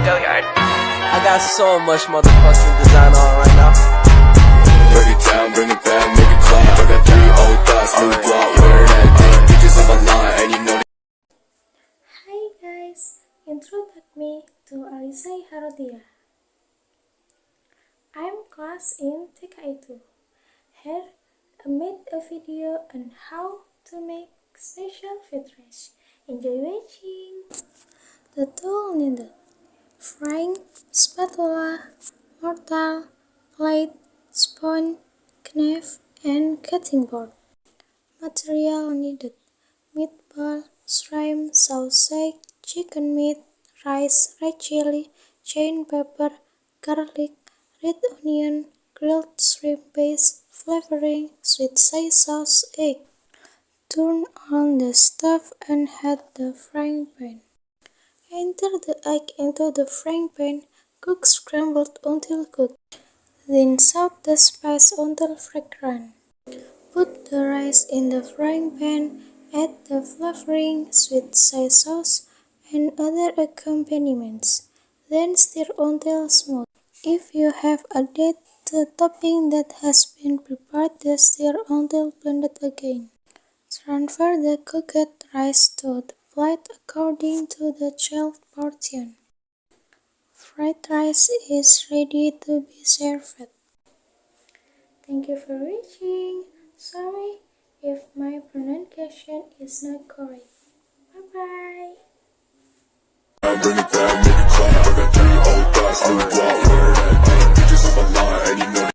I got so much motherfucking design on right now. Break it down, bring it back, make it clap. I got 3 old thoughts, new block, wear that thing. Pictures on my line, and you know. Hi guys, introduce me to Alisa rodhiya. I'm class in TK2. Here I made a video on how to make special food dish. Enjoy watching. The tool needed: frying spatula, mortar, plate, spoon, knife, and cutting board. Material needed: meatball, shrimp, sausage, chicken meat, rice, red chili, cayenne pepper, garlic, red onion, grilled shrimp paste, flavoring, sweet soy sauce, egg. Turn on the stove and heat the frying pan. Enter the egg into the frying pan, cook scrambled until cooked. Then soak the spice until fragrant. Put the rice in the frying pan, add the flavoring, sweet soy sauce, and other accompaniments. Then stir until smooth. If you have added the topping that has been prepared, then stir until blended again. Transfer the cooked rice to the plate according to the child portion. Fried rice is ready to be served. Thank you for watching. Sorry if my pronunciation is not correct. Bye bye. Bring it back, make it clap. I got 3 old thoughts, new block, wear that thing. Pictures on my line, and you know.